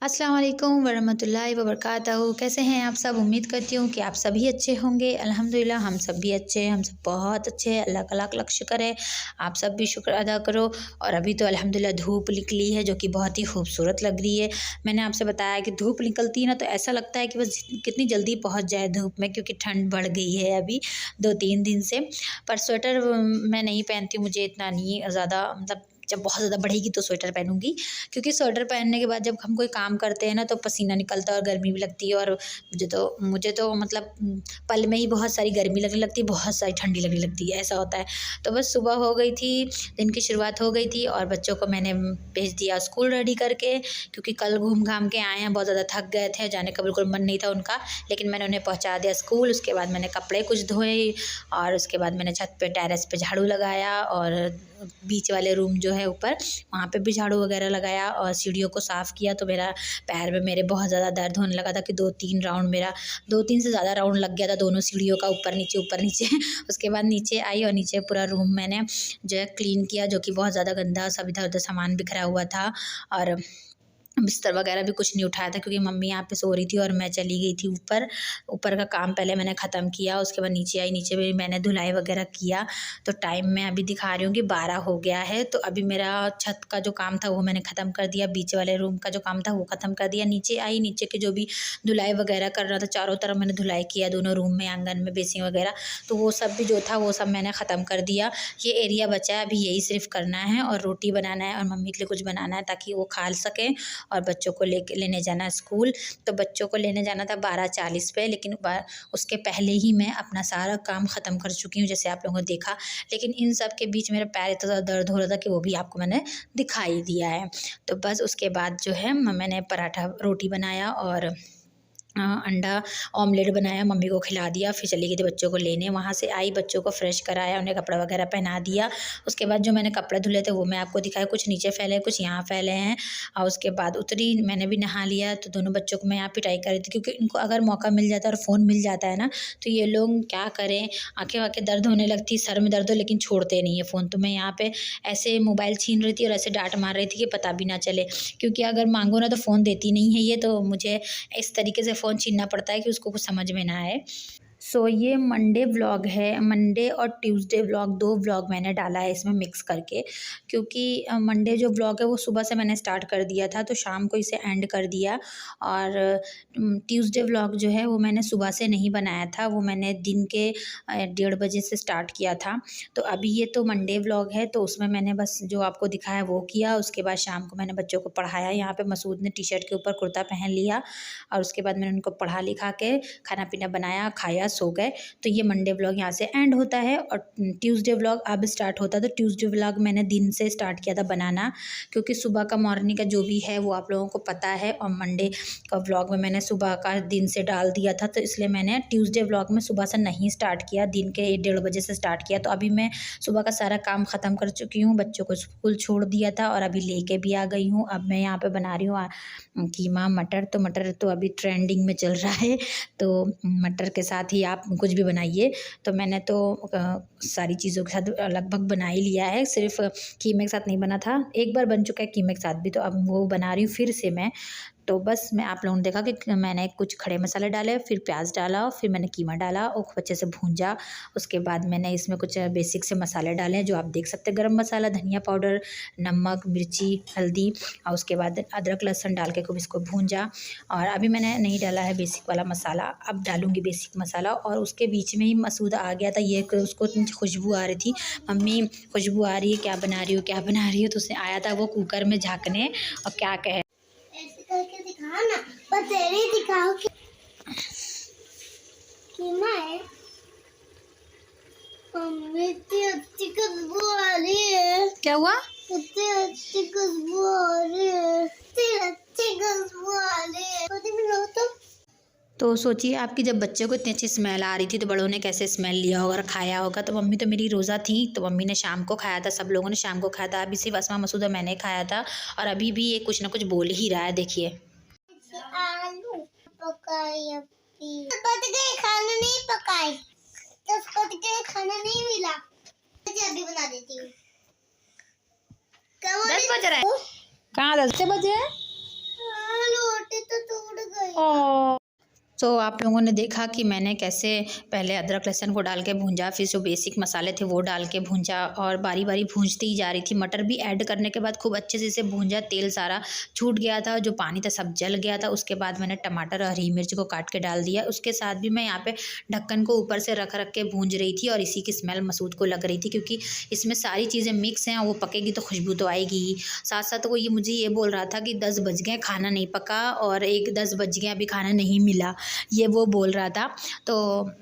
अस्सलाम वालेकुम वरहमतुल्लाहि वबरकातुहू। कैसे हैं आप सब? उम्मीद करती हूँ कि आप सभी अच्छे होंगे। अल्हम्दुलिल्लाह हम सब भी अच्छे हैं, हम सब बहुत अच्छे हैं। अल्लाह का लाख लाख शुक्र है। आप सब भी शुक्र अदा करो। और अभी तो अल्हम्दुलिल्लाह धूप निकली है जो कि बहुत ही खूबसूरत लग रही है। मैंने आपसे बताया कि धूप निकलती है ना तो ऐसा लगता है कि बस कितनी जल्दी पहुँच जाए धूप में, क्योंकि ठंड बढ़ गई है अभी 2-3 दिन से। पर स्वेटर मैं नहीं पहनती हूँ, मुझे इतना नहीं ज़्यादा, मतलब जब बहुत ज़्यादा बढ़ेगी तो स्वेटर पहनूंगी, क्योंकि स्वेटर पहनने के बाद जब हम कोई काम करते हैं ना तो पसीना निकलता है और गर्मी भी लगती है। और मुझे तो मतलब पल में ही बहुत सारी गर्मी लगने लगती है, बहुत सारी ठंडी लगने लगती है, ऐसा होता है। तो बस सुबह हो गई थी, दिन की शुरुआत हो गई थी और बच्चों को मैंने भेज दिया स्कूल रेडी करके, क्योंकि कल घूम घाम के आए हैं, बहुत ज़्यादा थक गए थे, जाने का बिल्कुल मन नहीं था उनका। लेकिन मैंने उन्हें पहुँचा दिया स्कूल। उसके बाद मैंने कपड़े कुछ धोए और उसके बाद मैंने छत पे टेरेस पे झाड़ू लगाया, और बीच वाले रूम जो है ऊपर, वहाँ पे भी झाड़ू वगैरह लगाया और सीढ़ियों को साफ़ किया। तो मेरा पैर में मेरे बहुत ज़्यादा दर्द होने लगा था कि 2-3 राउंड, मेरा 2-3 से ज़्यादा राउंड लग गया था दोनों सीढ़ियों का, ऊपर नीचे उसके बाद नीचे आई और नीचे पूरा रूम मैंने जो है क्लीन किया, जो कि बहुत ज़्यादा गंदा, सब इधर उधर सामान बिखरा हुआ था। और बिस्तर वगैरह भी कुछ नहीं उठाया था, क्योंकि मम्मी यहाँ पे सो रही थी और मैं चली गई थी ऊपर। ऊपर का काम पहले मैंने ख़त्म किया, उसके बाद नीचे आई, नीचे भी मैंने धुलाई वगैरह किया। तो टाइम मैं अभी दिखा रही हूँ कि 12 हो गया है। तो अभी मेरा छत का जो काम था वो मैंने ख़त्म कर दिया, बीच वाले रूम का जो काम था वो ख़त्म कर दिया। नीचे आई, नीचे के जो भी धुलाई वगैरह कर रहा था, चारों तरफ मैंने धुलाई किया, दोनों रूम में, आंगन में, बेसिंग वगैरह। तो वो सब भी जो था वो सब मैंने ख़त्म कर दिया। ये एरिया बचा है, अभी यही सिर्फ करना है और रोटी बनाना है और मम्मी के लिए कुछ बनाना है ताकि वो खा सकें, और बच्चों को लेने जाना स्कूल। तो बच्चों को लेने जाना था 12:40 पे, लेकिन उसके पहले ही मैं अपना सारा काम ख़त्म कर चुकी हूँ, जैसे आप लोगों ने देखा। लेकिन इन सब के बीच मेरा पैर इतना ज़्यादा दर्द हो रहा था कि वो भी आपको मैंने दिखाई दिया है। तो बस उसके बाद जो है मैंने पराठा रोटी बनाया और अंडा ऑमलेट बनाया, मम्मी को खिला दिया। फिर चली गई थी बच्चों को लेने। वहाँ से आई, बच्चों को फ्रेश कराया, उन्हें कपड़ा वगैरह पहना दिया। उसके बाद जो मैंने कपड़े धुले थे वो मैं आपको दिखाया, कुछ नीचे फैले, कुछ यहाँ फैले हैं। और उसके बाद उतरी, मैंने भी नहा लिया। तो दोनों बच्चों को मैं यहाँ पिटाई कर रही थी, क्योंकि इनको अगर मौका मिल जाता है और फ़ोन मिल जाता है ना तो ये लोग क्या करें, आँखें वाँखें दर्द होने लगती, सर में दर्द हो, लेकिन छोड़ते नहीं है फ़ोन। तो मैं यहाँ पे ऐसे मोबाइल छीन रही थी और ऐसे डांट मार रही थी कि पता भी ना चले, क्योंकि अगर मांगो ना तो फ़ोन देती नहीं है ये। तो मुझे इस तरीके से फ़ोन छीनना पड़ता है कि उसको कुछ समझ में ना आए। सो ये मंडे व्लॉग है, मंडे और ट्यूसडे व्लॉग, 2 व्लॉग मैंने डाला है इसमें मिक्स करके, क्योंकि मंडे जो व्लॉग है वो सुबह से मैंने स्टार्ट कर दिया था, तो शाम को इसे एंड कर दिया। और ट्यूसडे व्लॉग जो है वो मैंने सुबह से नहीं बनाया था, वो मैंने दिन के 1:30 बजे से स्टार्ट किया था। तो अभी ये तो मंडे व्लॉग है, तो उसमें मैंने बस जो आपको दिखाया वो किया। उसके बाद शाम को मैंने बच्चों को पढ़ाया। यहाँ पे मसूद ने टी-शर्ट के ऊपर कुर्ता पहन लिया और उसके बाद मैंने उनको पढ़ा लिखा के खाना पीना बनाया, खाया, सो गए। तो ये मंडे व्लॉग यहाँ से एंड होता है और ट्यूसडे व्लॉग अब स्टार्ट होता है। तो ट्यूसडे व्लॉग मैंने दिन से स्टार्ट किया था बनाना, क्योंकि सुबह का मॉर्निंग का जो भी है वो आप लोगों को पता है, और मंडे का व्लॉग में मैंने सुबह का दिन से डाल दिया था। तो इसलिए मैंने ट्यूसडे व्लॉग में सुबह से नहीं स्टार्ट किया, दिन के 1:30 बजे से स्टार्ट किया। तो अभी मैं सुबह का सारा काम ख़त्म कर चुकी हूँ, बच्चों को स्कूल छोड़ दिया था और अभी लेके भी आ गई हूँ। अब मैं यहाँ पे बना रही हूँ कीमा मटर। तो मटर तो अभी ट्रेंडिंग में चल रहा है, तो मटर के साथ ही आप कुछ भी बनाइए। तो मैंने तो सारी चीज़ों के साथ लगभग बना ही लिया है, सिर्फ कीमे के साथ नहीं बना था। एक बार बन चुका है कीमे के साथ भी, तो अब वो बना रही हूँ फिर से मैं। तो बस मैं आप लोगों ने देखा कि मैंने कुछ खड़े मसाले डाले, फिर प्याज डाला, फिर मैंने कीमा डाला और खूब अच्छे से भूंजा। उसके बाद मैंने इसमें कुछ बेसिक से मसाले डाले जो आप देख सकते हैं, गरम मसाला, धनिया पाउडर, नमक, मिर्ची, हल्दी, और उसके बाद अदरक लहसुन डाल के खूब इसको भूंजा। और अभी मैंने नहीं डाला है बेसिक वाला मसाला, अब डालूँगी बेसिक मसाला। और उसके बीच में ही मसूद आ गया था, ये उसको इतनी खुशबू आ रही थी, मम्मी खुशबू आ रही है, क्या बना रही हो, क्या बना रही हो। तो उसने आया था वो कुकर में झाँकने, और क्या कहे, ऐसे करके दिखाओ ना, बस तेरे ही दिखाओ कि कीमा है। मम्मी इतनी अच्छी खुशबू आ रही है। क्या हुआ? इतनी अच्छी खुशबू आ रही है, इतनी अच्छी खुशबू आ रही है। तो सोचिए आपकी जब बच्चे को इतनी अच्छी स्मेल आ रही थी तो बड़ों ने कैसे स्मेल लिया होगा और खाया होगा। तो मम्मी तो मेरी रोज़ा थी, तो मम्मी ने शाम को खाया था, सब लोगों ने शाम को खाया था। अभी सिर्फ असमा मसूद और मैंने खाया था, और अभी भी ये कुछ ना कुछ बोल ही रहा है, देखिए। आलू पकाई, अभी गए खाना नहीं पकाई, 10 बज गए खाना नहीं मिला, अभी बना देती हूँ। 10 बज रहे हैं? कहाँ 10 बजे? तो आप लोगों ने देखा कि मैंने कैसे पहले अदरक लहसुन को डाल के भूंजा, फिर जो बेसिक मसाले थे वो डाल के भूंजा और बारी बारी भूंजती ही जा रही थी। मटर भी ऐड करने के बाद खूब अच्छे से इसे भूंजा, तेल सारा छूट गया था, जो पानी था सब जल गया था। उसके बाद मैंने टमाटर और हरी मिर्च को काट के डाल दिया। उसके साथ भी मैं यहाँ पे ढक्कन को ऊपर से रख रख के भूंज रही थी और इसी की स्मेल मसूद को लग रही थी, क्योंकि इसमें सारी चीज़ें मिक्स हैं, वो पकेगी तो खुशबू तो आएगी ही। साथ साथ वो मुझे ये बोल रहा था कि 10 बज गए खाना नहीं पका, और 10 बज गए अभी खाना नहीं मिला, ये वो बोल रहा था। तो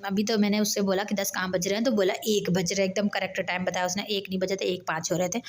अभी तो मैंने उससे बोला कि 10 कहाँ बज रहे हैं, तो बोला 1 बज रहे, एकदम करेक्ट टाइम बताया उसने, 1 नहीं बजे थे, 1:05 हो रहे थे।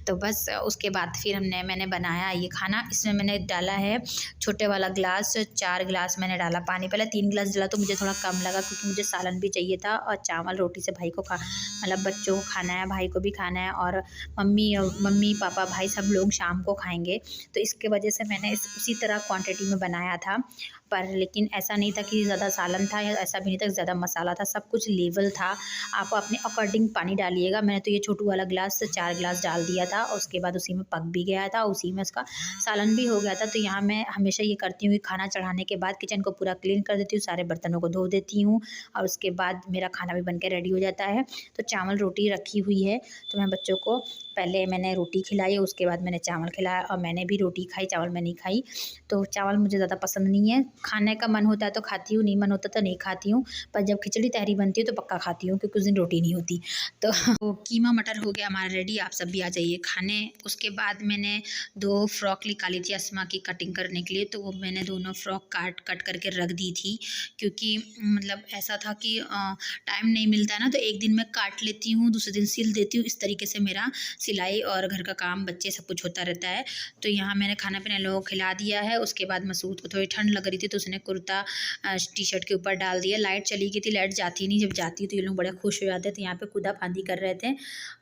तो बस उसके बाद फिर मैंने बनाया ये खाना। इसमें मैंने डाला है छोटे वाला ग्लास, 4 गिलास मैंने डाला पानी। पहले 3 गिलास डाला तो मुझे थोड़ा कम लगा, क्योंकि मुझे सालन भी चाहिए था और चावल रोटी से भाई को मतलब बच्चों को खाना है, भाई को भी खाना है, और मम्मी पापा भाई सब लोग शाम को खाएंगे। तो इसके वजह से मैंने उसी तरह क्वांटिटी में बनाया था। पर लेकिन ऐसा नहीं था कि ज़्यादा सालन था, या ऐसा भी नहीं था कि ज़्यादा मसाला था, सब कुछ लेवल था। आप अपने अकॉर्डिंग पानी डालिएगा। मैंने तो ये छोटू वाला गिलास से 4 गिलास डाल दिया था, और उसके बाद उसी में पक भी गया था, उसी में उसका सालन भी हो गया था। तो यहाँ मैं हमेशा ये करती हूँ कि खाना चढ़ाने के बाद किचन को पूरा क्लीन कर देती हूँ, सारे बर्तनों को धो देती हूँ, और उसके बाद मेरा खाना भी बन के रेडी हो जाता है। तो चावल रोटी रखी हुई है, तो मैं बच्चों को पहले मैंने रोटी खिलाई, उसके बाद मैंने चावल खिलाया, और मैंने भी रोटी खाई, चावल मैं नहीं खाई। तो चावल मुझे ज़्यादा पसंद नहीं है, खाने का मन होता है तो खाती हूँ, नहीं मन होता तो नहीं खाती हूँ। पर जब खिचड़ी तहरी बनती है तो पक्का खाती हूँ, क्योंकि उस दिन रोटी नहीं होती। तो कीमा मटर हो गया हमारा रेडी, आप सब भी आ जाइए खाने। उसके बाद मैंने 2 फ्रॉक निकाली थी अस्मा की कटिंग करने के लिए, तो वो मैंने दोनों फ्रॉक कट करके रख दी थी, क्योंकि मतलब ऐसा था कि टाइम नहीं मिलता है ना, तो एक दिन मैं काट लेती हूँ, दूसरे दिन सिल देती हूँ। इस तरीके से मेरा सिलाई और घर का काम, बच्चे, सब कुछ होता रहता है। तो यहाँ मैंने खाना पीना लोगों को खिला दिया है। उसके बाद मसूद को थोड़ी ठंड लग रही थी, तो उसने कुर्ता टी शर्ट के ऊपर डाल दिया। लाइट चली गई थी, लाइट जाती नहीं, जब जाती तो ये लोग बड़े खुश हो जाते थे। यहाँ पे कूदा फांदी कर रहे थे,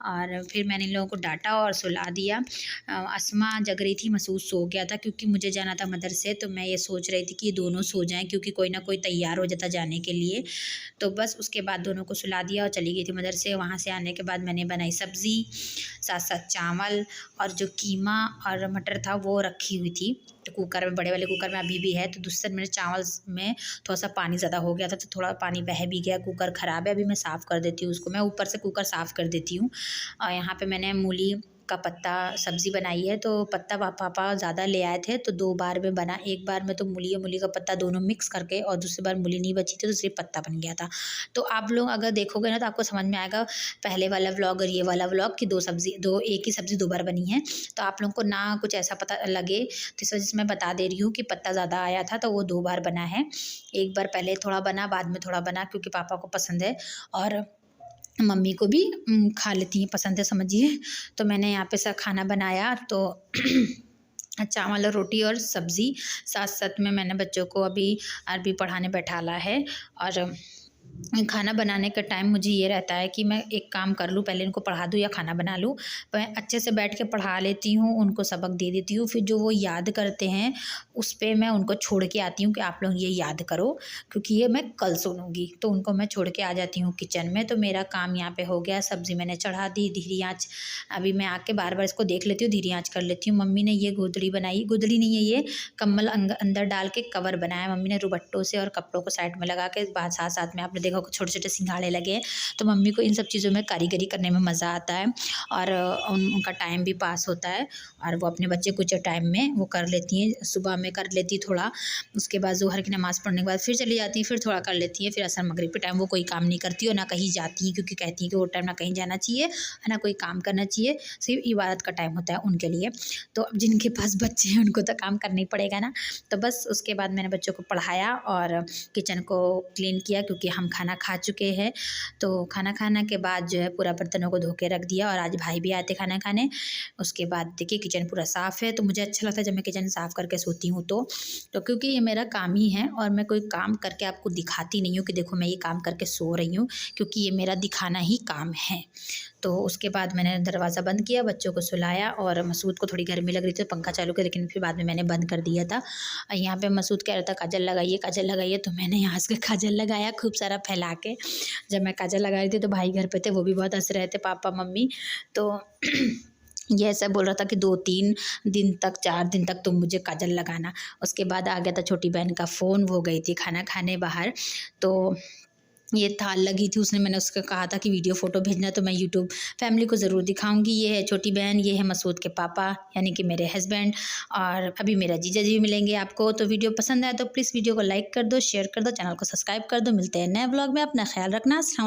और फिर मैंने इन लोगों को डांटा और सुला दिया। अस्मा जग रही थी, मसूद सो गया था, क्योंकि मुझे जाना था मदरसे। तो मैं ये सोच रही थी कि ये दोनों सो जाएं, क्योंकि कोई ना कोई तैयार हो जाता जाने के लिए। तो बस उसके बाद दोनों को सुला दिया और चली गई थी मदरसे। वहाँ से आने के बाद मैंने बनाई सब्ज़ी, साथ साथ चावल, और जो कीमा और मटर था वो रखी हुई थी तो कुकर में, बड़े वाले कुकर में अभी भी है। तो दूसरे मेरे चावल में थोड़ा सा पानी ज़्यादा हो गया था, तो थोड़ा पानी बह भी गया, कुकर ख़राब है। अभी मैं साफ़ कर देती हूँ उसको, मैं ऊपर से कुकर साफ़ कर देती हूँ। और यहाँ पे मैंने मूली का पत्ता सब्ज़ी बनाई है। तो पत्ता पापा ज़्यादा ले आए थे, तो 2 बार में बना। एक बार में तो मूली और मूली का पत्ता दोनों मिक्स करके, और दूसरी बार मूली नहीं बची थी तो सिर्फ पत्ता बन गया था। तो आप लोग अगर देखोगे ना तो आपको समझ में आएगा, पहले वाला व्लॉग और ये वाला व्लॉग, कि एक ही सब्ज़ी 2 बार बनी है। तो आप लोगों को ना कुछ ऐसा पता लगे, तो इस वजह से मैं बता दे रही हूँ कि पत्ता ज़्यादा आया था तो वो 2 बार बना है। एक बार पहले थोड़ा बना, बाद में थोड़ा बना, क्योंकि पापा को पसंद है और मम्मी को भी खा लेती हैं, पसंद है समझिए। तो मैंने यहाँ पे सब खाना बनाया, तो चावल और रोटी और सब्ज़ी, साथ साथ में मैंने बच्चों को अभी अरबी पढ़ाने बैठाला है। और खाना बनाने का टाइम मुझे ये रहता है कि मैं एक काम कर लूँ, पहले इनको पढ़ा दूँ या खाना बना लूँ। मैं अच्छे से बैठ के पढ़ा लेती हूँ, उनको सबक दे देती हूँ, फिर जो वो याद करते हैं उस पे मैं उनको छोड़ के आती हूँ कि आप लोग ये याद करो, क्योंकि ये मैं कल सुनूँगी। तो उनको मैं छोड़ के आ जाती हूँ किचन में। तो मेरा काम यहाँ पे हो गया, सब्ज़ी मैंने चढ़ा दी, धीरे आँच। अभी मैं आके बार बार इसको देख लेती हूँ, धीरे आँच कर लेती हूँ। मम्मी ने ये गोदड़ी बनाई, गोदड़ी नहीं है, ये कम्बल अंदर डाल के कवर बनाया मम्मी ने रुबट्टों से, और कपड़ों को साइड में लगा के। बाद साथ साथ में आपने देखा छोटे छोटे सिंघाड़े लगे हैं। तो मम्मी को इन सब चीज़ों में कारीगरी करने में मज़ा आता है, और उनका टाइम भी पास होता है, और वो अपने बच्चे कुछ टाइम में वो कर लेती हैं। सुबह में कर लेती थोड़ा, उसके बाद ज़ोहर की नमाज़ पढ़ने के बाद फिर चली जाती हैं, फिर थोड़ा कर लेती हैं। फिर असर मगरिब के टाइम वो कोई काम नहीं करती और ना कहीं जाती हैं, क्योंकि कहती हैं कि वो टाइम ना कहीं जाना चाहिए ना कोई काम करना चाहिए, सिर्फ इबादत का टाइम होता है उनके लिए। तो अब जिनके पास बच्चे हैं उनको तो काम करना ही पड़ेगा ना। तो बस उसके बाद मैंने बच्चों को पढ़ाया और किचन को क्लीन किया, क्योंकि हम खाना खा चुके हैं। तो खाना खाने के बाद जो है पूरा बर्तनों को धो के रख दिया, और आज भाई भी आते खाना खाने। उसके बाद देखिए किचन पूरा साफ़ है। तो मुझे अच्छा लगता है जब मैं किचन साफ़ करके सोती हूँ, तो क्योंकि ये मेरा काम ही है, और मैं कोई काम करके आपको दिखाती नहीं हूँ कि देखो मैं ये काम करके सो रही हूँ, क्योंकि ये मेरा दिखाना ही काम है। तो उसके बाद मैंने दरवाज़ा बंद किया, बच्चों को सुलाया, और मसूद को थोड़ी गर्मी लग रही थी तो पंखा चालू किया, लेकिन फिर बाद में मैंने बंद कर दिया था। यहाँ पे मसूद कह रहा था काजल लगाइए, तो मैंने यहाँ से काजल लगाया खूब सारा फैला के। जब मैं काजल लगा रही थी तो भाई घर पे थे, वो भी बहुत हंस रहे थे, पापा मम्मी। तो ये ऐसा बोल रहा था कि 2-3 दिन तक 4 दिन तक तुम मुझे काजल लगाना। उसके बाद आ गया था छोटी बहन का फ़ोन, वो गई थी खाना खाने बाहर, तो ये थाल लगी थी, उसने मैंने उसको कहा था कि वीडियो फ़ोटो भेजना, तो मैं यूट्यूब फैमिली को ज़रूर दिखाऊंगी। ये है छोटी बहन, ये है मसूद के पापा यानी कि मेरे हस्बैंड, और अभी मेरा जीजा जी भी मिलेंगे आपको। तो वीडियो पसंद आए तो प्लीज़ वीडियो को लाइक कर दो, शेयर कर दो, चैनल को सब्सक्राइब कर दो। मिलते हैं नए ब्लॉग में, अपना ख्याल रखना। अस्सलाम वालेकुम।